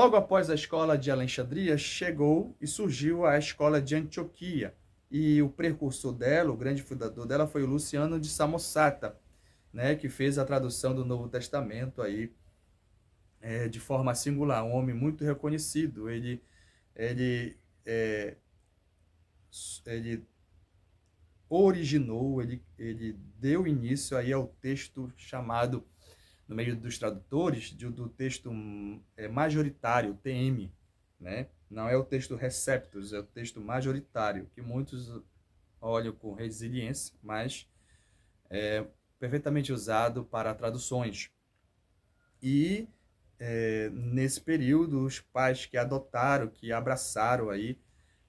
Logo após a escola de Alexandria, chegou e surgiu a escola de Antioquia. E o precursor dela, o grande fundador dela, foi o Luciano de Samosata, né, que fez a tradução do Novo Testamento aí, de forma singular, um homem muito reconhecido. Ele, é, ele originou, ele deu início aí ao texto chamado, no meio dos tradutores, do texto majoritário, TM, né? Não é o texto receptus, é o texto majoritário, que muitos olham com resiliência, mas é perfeitamente usado para traduções. E nesse período, os pais que adotaram, que abraçaram aí,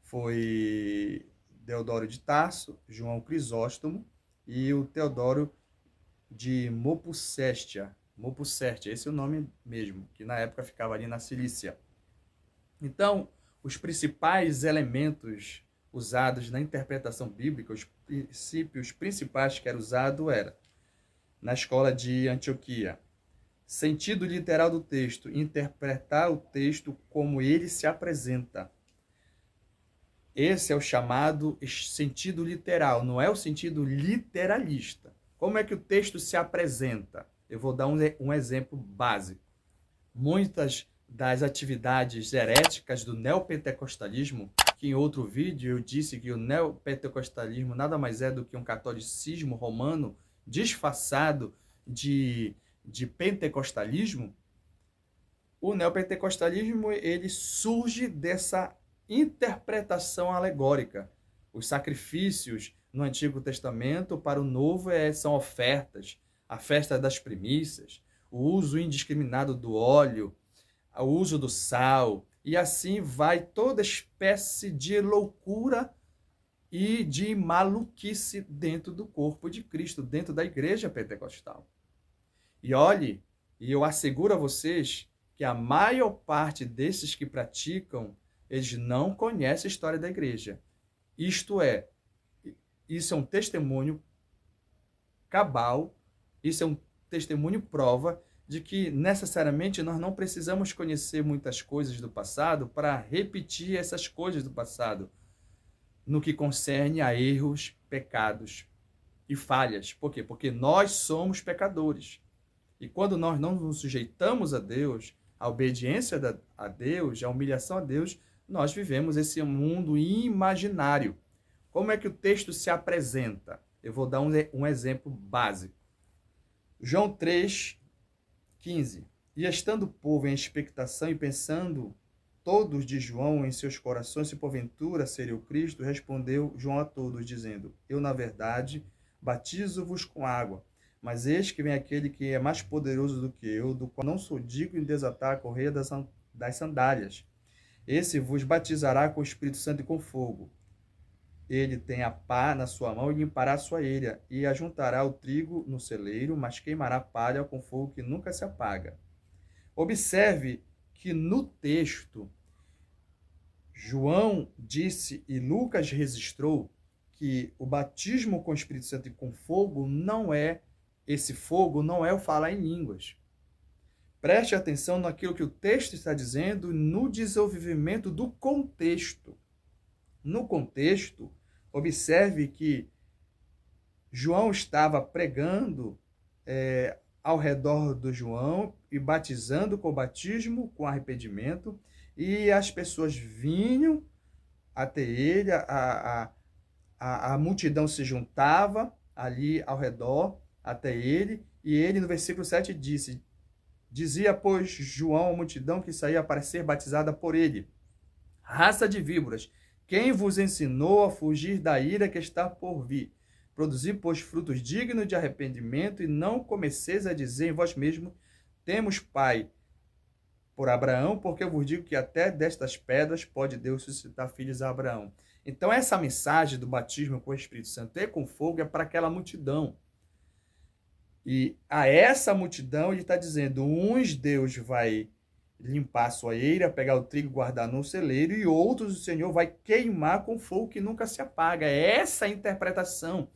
foi Deodoro de Tarso, João Crisóstomo e o Teodoro de Mopsuestia. Mopsuestia, esse é o nome mesmo, que na época ficava ali na Cilícia. Então, os principais elementos usados na interpretação bíblica, os princípios principais que era usado era, na escola de Antioquia, sentido literal do texto, interpretar o texto como ele se apresenta. Esse é o chamado sentido literal, não é o sentido literalista. Como é que o texto se apresenta? Eu vou dar um exemplo básico. Muitas das atividades heréticas do neopentecostalismo, que em outro vídeo eu disse que o neopentecostalismo nada mais é do que um catolicismo romano disfarçado de pentecostalismo. O neopentecostalismo ele surge dessa interpretação alegórica. Os sacrifícios no Antigo Testamento para o Novo são ofertas, a festa das primícias, o uso indiscriminado do óleo, o uso do sal, e assim vai toda espécie de loucura e de maluquice dentro do corpo de Cristo, dentro da igreja pentecostal. E olhe, e eu asseguro a vocês que a maior parte desses que praticam, eles não conhecem a história da igreja. Isso é um testemunho cabal, isso é um testemunho prova de que necessariamente nós não precisamos conhecer muitas coisas do passado para repetir essas coisas do passado no que concerne a erros, pecados e falhas. Por quê? Porque nós somos pecadores. E quando nós não nos sujeitamos a Deus, a obediência a Deus, a humilhação a Deus, nós vivemos esse mundo imaginário. Como é que o texto se apresenta? Eu vou dar um exemplo básico. João 3:15. E estando o povo em expectação e pensando todos de João em seus corações, se porventura seria o Cristo, respondeu João a todos, dizendo: Eu, na verdade, batizo-vos com água, mas eis que vem aquele que é mais poderoso do que eu, do qual não sou digno de desatar a correia das sandálias. Esse vos batizará com o Espírito Santo e com fogo. Ele tem a pá na sua mão e limpará a sua eira, e ajuntará o trigo no celeiro, mas queimará a palha com fogo que nunca se apaga. Observe que no texto, João disse e Lucas registrou que o batismo com o Espírito Santo e com fogo esse fogo não é o falar em línguas. Preste atenção naquilo que o texto está dizendo no desenvolvimento do contexto. No contexto, observe que João estava pregando ao redor do João e batizando com o batismo, com arrependimento, e as pessoas vinham até ele, a multidão se juntava ali ao redor até ele, e ele no versículo 7 dizia, pois, João à multidão que saía para ser batizada por ele: raça de víboras, quem vos ensinou a fugir da ira que está por vir? Produzi, pois, frutos dignos de arrependimento, e não comeceis a dizer em vós mesmos: temos pai por Abraão, porque eu vos digo que até destas pedras pode Deus suscitar filhos a Abraão. Então, essa mensagem do batismo com o Espírito Santo e com fogo é para aquela multidão. E a essa multidão ele está dizendo: uns Deus vai limpar a sua eira, pegar o trigo e guardar no celeiro, e outros o Senhor vai queimar com fogo que nunca se apaga. É essa a interpretação.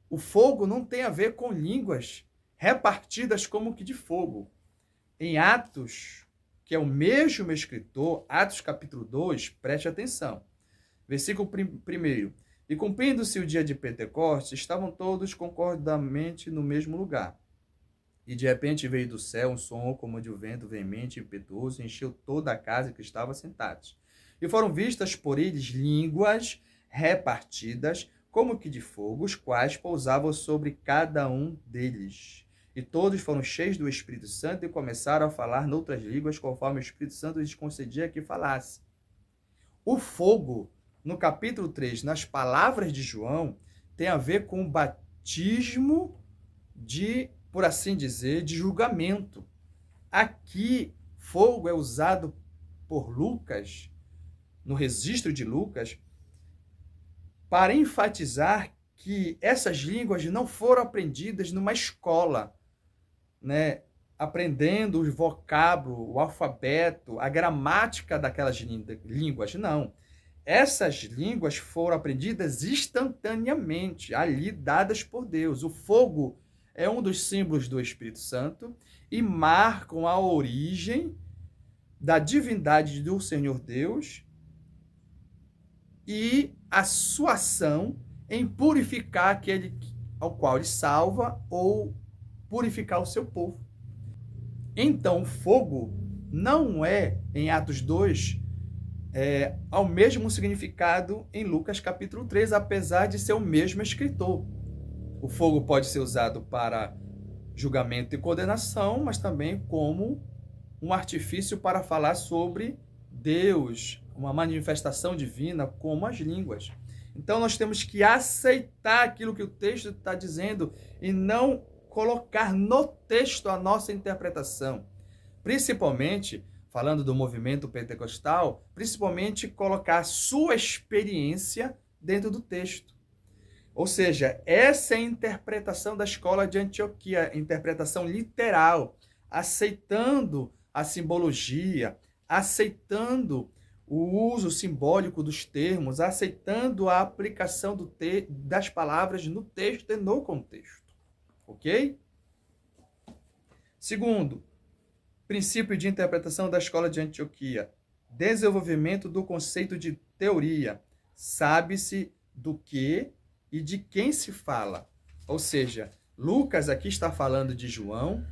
O fogo não tem a ver com línguas repartidas como que de fogo. Em Atos que é o mesmo escritor, Atos capítulo 2, preste atenção. Versículo 1. E cumprindo-se o dia de Pentecostes, estavam todos concordamente no mesmo lugar. E de repente veio do céu um som como de um vento veemente e impetuoso, e encheu toda a casa que estava sentados. E foram vistas por eles línguas repartidas, como que de fogo, os quais pousavam sobre cada um deles. E todos foram cheios do Espírito Santo e começaram a falar noutras línguas, conforme o Espírito Santo lhes concedia que falasse. O fogo, no capítulo 3, nas palavras de João, tem a ver com o batismo de, por assim dizer, de julgamento. Aqui, fogo é usado por Lucas, no registro de Lucas, para enfatizar que essas línguas não foram aprendidas numa escola, né? Aprendendo o vocábulo, o alfabeto, a gramática daquelas línguas. Não. Essas línguas foram aprendidas instantaneamente, ali dadas por Deus. O fogo é um dos símbolos do Espírito Santo e marcam a origem da divindade do Senhor Deus e a sua ação em purificar aquele ao qual ele salva ou purificar o seu povo. Então, o fogo não é, em Atos 2, ao mesmo significado em Lucas capítulo 3, apesar de ser o mesmo escritor. O fogo pode ser usado para julgamento e condenação, mas também como um artifício para falar sobre Deus, uma manifestação divina, como as línguas. Então, nós temos que aceitar aquilo que o texto está dizendo e não colocar no texto a nossa interpretação. Principalmente, falando do movimento pentecostal, principalmente colocar a sua experiência dentro do texto. Ou seja, essa é a interpretação da escola de Antioquia, interpretação literal, aceitando a simbologia, aceitando o uso simbólico dos termos, aceitando a aplicação das palavras no texto e no contexto. Ok? Segundo, princípio de interpretação da escola de Antioquia. Desenvolvimento do conceito de teoria. Sabe-se do que e de quem se fala. Ou seja, Lucas aqui está falando de João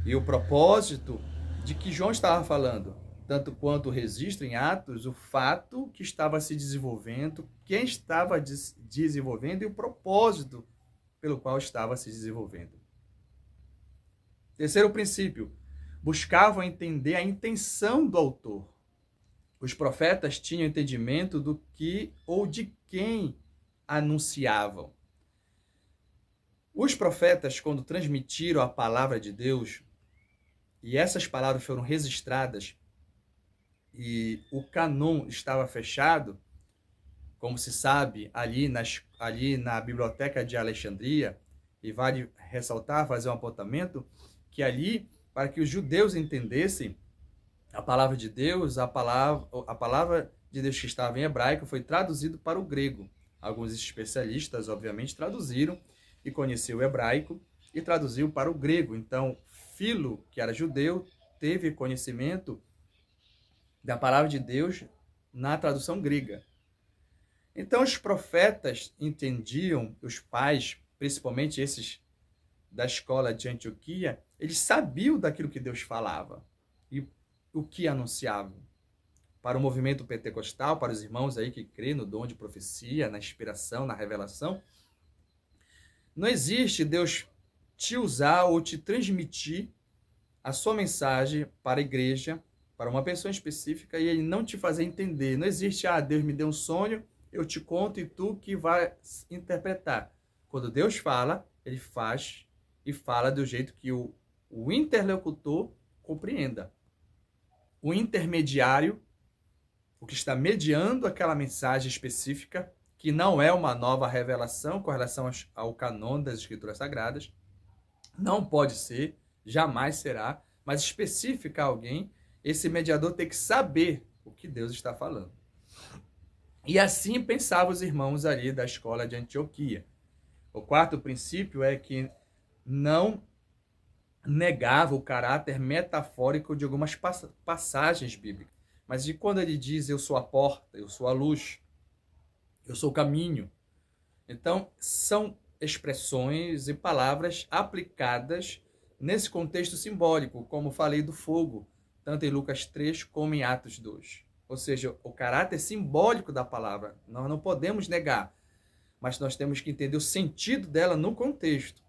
e o propósito de que João estava falando, tanto quanto o registro em Atos, o fato que estava se desenvolvendo, quem estava desenvolvendo e o propósito pelo qual estava se desenvolvendo. Terceiro princípio, buscavam entender a intenção do autor. Os profetas tinham entendimento do que ou de quem anunciavam. Os profetas, quando transmitiram a palavra de Deus, e essas palavras foram registradas, e o cânon estava fechado, como se sabe, ali na Biblioteca de Alexandria, e vale ressaltar, fazer um apontamento, que ali, para que os judeus entendessem a palavra de Deus, a palavra de Deus que estava em hebraico foi traduzido para o grego. Alguns especialistas, obviamente, traduziram e conheceu o hebraico e traduziu para o grego. Então, Filo, que era judeu, teve conhecimento da palavra de Deus na tradução grega. Então, os profetas entendiam, os pais, principalmente esses da escola de Antioquia, eles sabiam daquilo que Deus falava e o que anunciavam. Para o movimento pentecostal, para os irmãos aí que crêem no dom de profecia, na inspiração, na revelação, não existe Deus te usar ou te transmitir a sua mensagem para a igreja, para uma pessoa específica, e ele não te fazer entender. Não existe, Deus me deu um sonho, eu te conto e tu que vai interpretar. Quando Deus fala, ele faz e fala do jeito que o interlocutor compreenda. O intermediário, o que está mediando aquela mensagem específica, que não é uma nova revelação com relação ao cânon das Escrituras Sagradas, não pode ser, jamais será, mas especificar alguém, esse mediador tem que saber o que Deus está falando. E assim pensavam os irmãos ali da escola de Antioquia. O quarto princípio é que não negava o caráter metafórico de algumas passagens bíblicas. Mas de quando ele diz eu sou a porta, eu sou a luz, eu sou o caminho. Então, são expressões e palavras aplicadas nesse contexto simbólico, como falei do fogo, tanto em Lucas 3 como em Atos 2. Ou seja, o caráter simbólico da palavra, nós não podemos negar, mas nós temos que entender o sentido dela no contexto.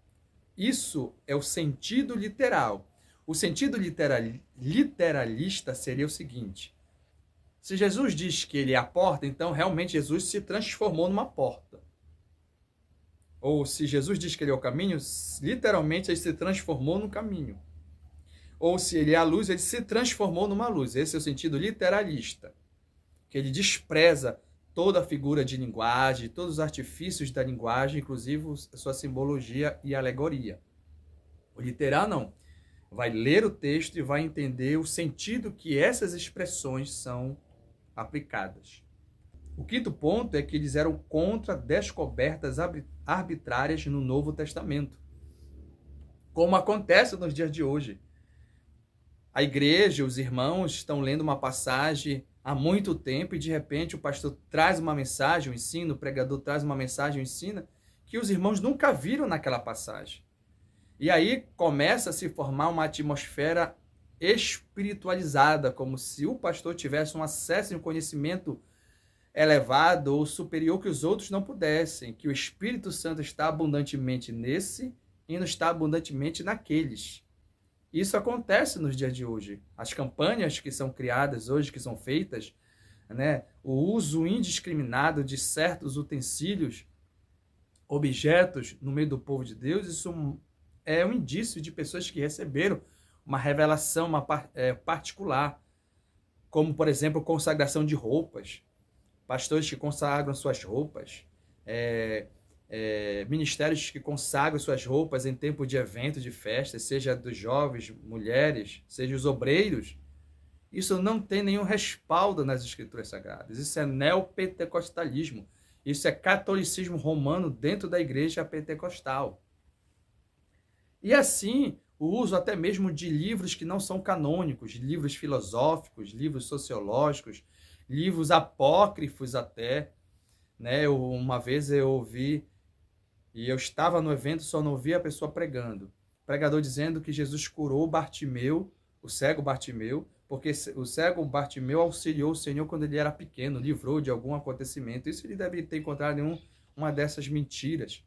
Isso é o sentido literal. O sentido literalista seria o seguinte: se Jesus diz que ele é a porta, então realmente Jesus se transformou numa porta. Ou se Jesus diz que ele é o caminho, literalmente ele se transformou num caminho. Ou se ele é a luz, ele se transformou numa luz. Esse é o sentido literalista, que ele despreza toda a figura de linguagem, todos os artifícios da linguagem, inclusive sua simbologia e alegoria. O literal não. Vai ler o texto e vai entender o sentido que essas expressões são aplicadas. O quinto ponto é que eles eram contra descobertas arbitrárias no Novo Testamento, como acontece nos dias de hoje. A igreja, os irmãos estão lendo uma passagem há muito tempo e de repente o pastor traz uma mensagem, o ensino, o pregador traz uma mensagem, o ensina, que os irmãos nunca viram naquela passagem. E aí começa a se formar uma atmosfera espiritualizada, como se o pastor tivesse um acesso e um conhecimento elevado ou superior que os outros não pudessem, que o Espírito Santo está abundantemente nesse e não está abundantemente naqueles. Isso acontece nos dias de hoje. As campanhas que são criadas hoje, que são feitas, né, o uso indiscriminado de certos utensílios, objetos no meio do povo de Deus, isso é um indício de pessoas que receberam uma revelação particular, como, por exemplo, consagração de roupas. Pastores que consagram suas roupas, ministérios que consagram suas roupas em tempo de evento, de festa, seja dos jovens, mulheres, seja os obreiros. Isso não tem nenhum respaldo nas Escrituras Sagradas. Isso é neopentecostalismo. Isso é catolicismo romano dentro da igreja pentecostal. E assim, o uso até mesmo de livros que não são canônicos, livros filosóficos, livros sociológicos, livros apócrifos até, né? Uma vez eu ouvi, e eu estava no evento, só não ouvi a pessoa pregando. O pregador dizendo que Jesus curou Bartimeu, o cego Bartimeu, porque o cego Bartimeu auxiliou o Senhor quando ele era pequeno, livrou de algum acontecimento. Isso ele deve ter encontrado em uma dessas mentiras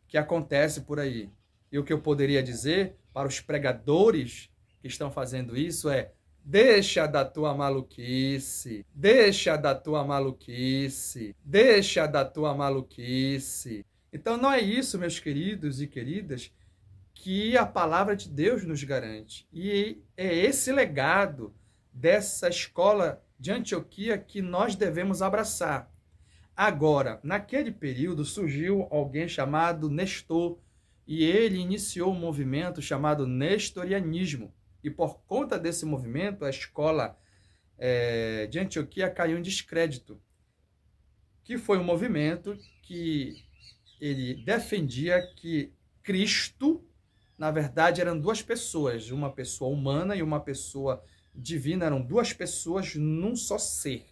que acontece por aí. E o que eu poderia dizer para os pregadores que estão fazendo isso é: deixa da tua maluquice, deixa da tua maluquice, deixa da tua maluquice. Então não é isso, meus queridos e queridas, que a palavra de Deus nos garante. E é esse legado dessa escola de Antioquia que nós devemos abraçar. Agora, naquele período surgiu alguém chamado Nestor, e ele iniciou um movimento chamado nestorianismo. E por conta desse movimento, a escola de Antioquia caiu em descrédito, que foi um movimento que ele defendia que Cristo, na verdade, eram duas pessoas, uma pessoa humana e uma pessoa divina, eram duas pessoas num só ser.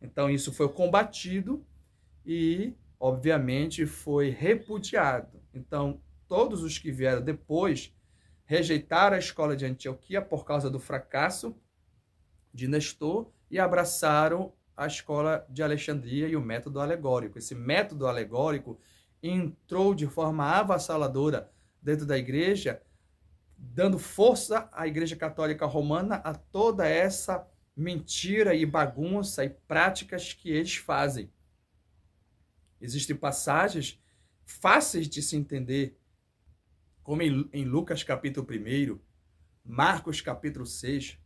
Então isso foi combatido e, obviamente, foi repudiado. Então, todos os que vieram depois rejeitaram a escola de Antioquia por causa do fracasso de Nestor e abraçaram a escola de Alexandria e o método alegórico. Esse método alegórico entrou de forma avassaladora dentro da igreja, dando força à Igreja Católica Romana a toda essa mentira e bagunça e práticas que eles fazem. Existem passagens fáceis de se entender, como em Lucas capítulo 1, Marcos capítulo 6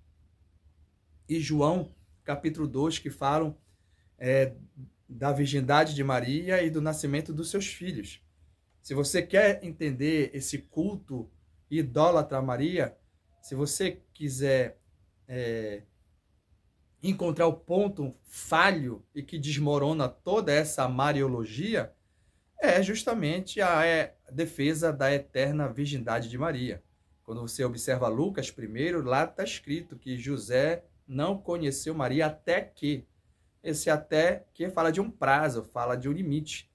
e João capítulo 2, que falam da virgindade de Maria e do nascimento dos seus filhos. Se você quer entender esse culto idólatra a Maria, se você quiser encontrar o ponto falho e que desmorona toda essa mariologia, é justamente a defesa da eterna virgindade de Maria. Quando você observa Lucas primeiro, lá está escrito que José não conheceu Maria até que. Esse até que fala de um prazo, fala de um limite.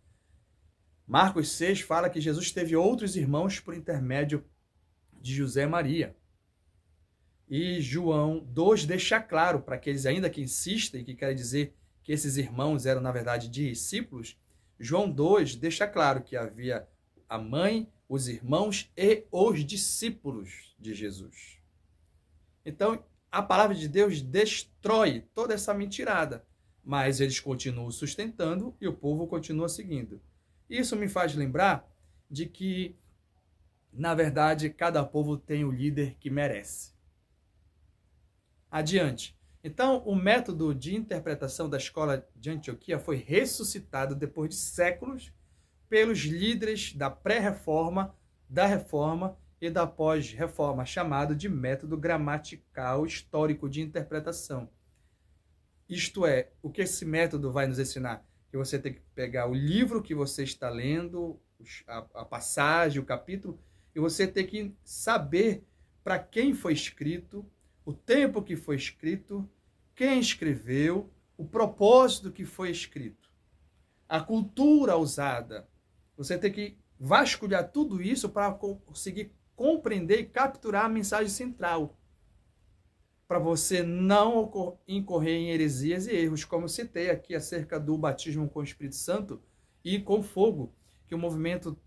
Marcos 6 fala que Jesus teve outros irmãos por intermédio de José e Maria. E João 2 deixa claro para aqueles ainda que insistem, que querem dizer que esses irmãos eram, na verdade, discípulos. João 2 deixa claro que havia a mãe, os irmãos e os discípulos de Jesus. Então, a palavra de Deus destrói toda essa mentirada, mas eles continuam sustentando e o povo continua seguindo. Isso me faz lembrar de que, na verdade, cada povo tem o líder que merece. Adiante. Então, o método de interpretação da escola de Antioquia foi ressuscitado depois de séculos pelos líderes da pré-reforma, da reforma e da pós-reforma, chamado de método gramatical histórico de interpretação. Isto é, o que esse método vai nos ensinar? Que você tem que pegar o livro que você está lendo, a passagem, o capítulo, e você tem que saber para quem foi escrito, o tempo que foi escrito, quem escreveu, o propósito que foi escrito, a cultura usada. Você tem que vasculhar tudo isso para conseguir compreender e capturar a mensagem central, para você não incorrer em heresias e erros, como eu citei aqui acerca do batismo com o Espírito Santo e com fogo, que o movimento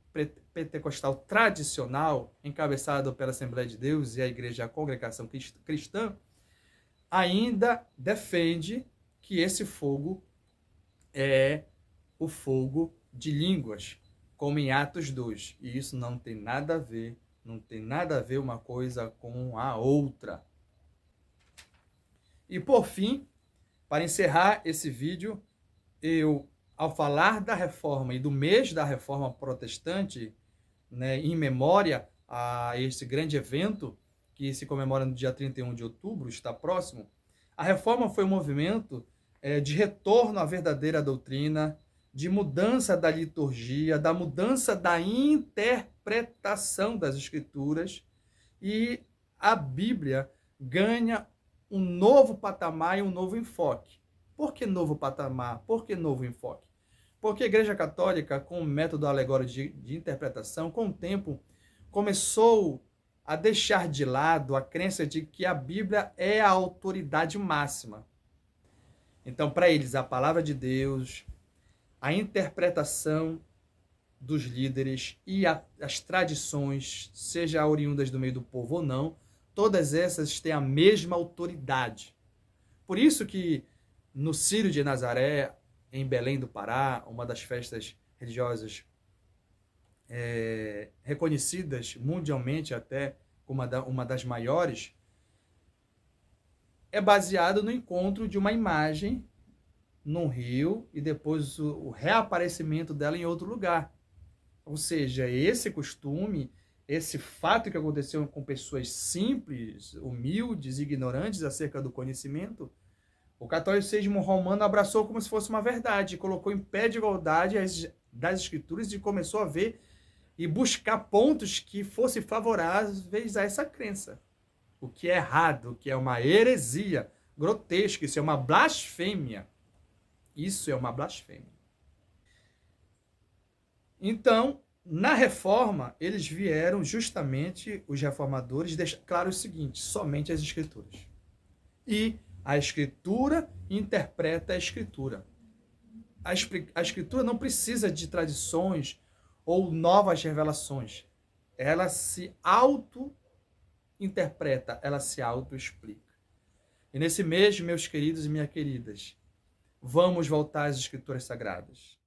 pentecostal tradicional, encabeçado pela Assembleia de Deus e a Igreja, a Congregação Cristã, ainda defende que esse fogo é o fogo de línguas, como em Atos 2. E isso não tem nada a ver uma coisa com a outra. E por fim, para encerrar esse vídeo, ao falar da reforma e do mês da reforma protestante, né, em memória a esse grande evento que se comemora no dia 31 de outubro, está próximo, a reforma foi um movimento de retorno à verdadeira doutrina, de mudança da liturgia, da mudança da interpretação das Escrituras, e a Bíblia ganha um novo patamar e um novo enfoque. Por que novo patamar? Por que novo enfoque? Porque a Igreja Católica, com o método alegórico de interpretação, com o tempo, começou a deixar de lado a crença de que a Bíblia é a autoridade máxima. Então, para eles, a palavra de Deus, a interpretação dos líderes e as tradições, seja oriundas do meio do povo ou não, todas essas têm a mesma autoridade. Por isso que no Círio de Nazaré, em Belém do Pará, uma das festas religiosas reconhecidas mundialmente até como uma das maiores, é baseado no encontro de uma imagem num rio e depois o reaparecimento dela em outro lugar. Ou seja, esse costume, esse fato que aconteceu com pessoas simples, humildes, ignorantes acerca do conhecimento, o catolicismo romano abraçou como se fosse uma verdade, colocou em pé de igualdade das escrituras e começou a ver e buscar pontos que fossem favoráveis a essa crença. O que é errado, o que é uma heresia grotesca, isso é uma blasfêmia. Isso é uma blasfêmia. Então, na reforma, eles vieram justamente, os reformadores, deixar claro o seguinte: somente as escrituras. E a escritura interpreta a escritura. A escritura não precisa de tradições ou novas revelações. Ela se auto-interpreta, ela se auto-explica. E nesse mês, meus queridos e minhas queridas, vamos voltar às escrituras sagradas.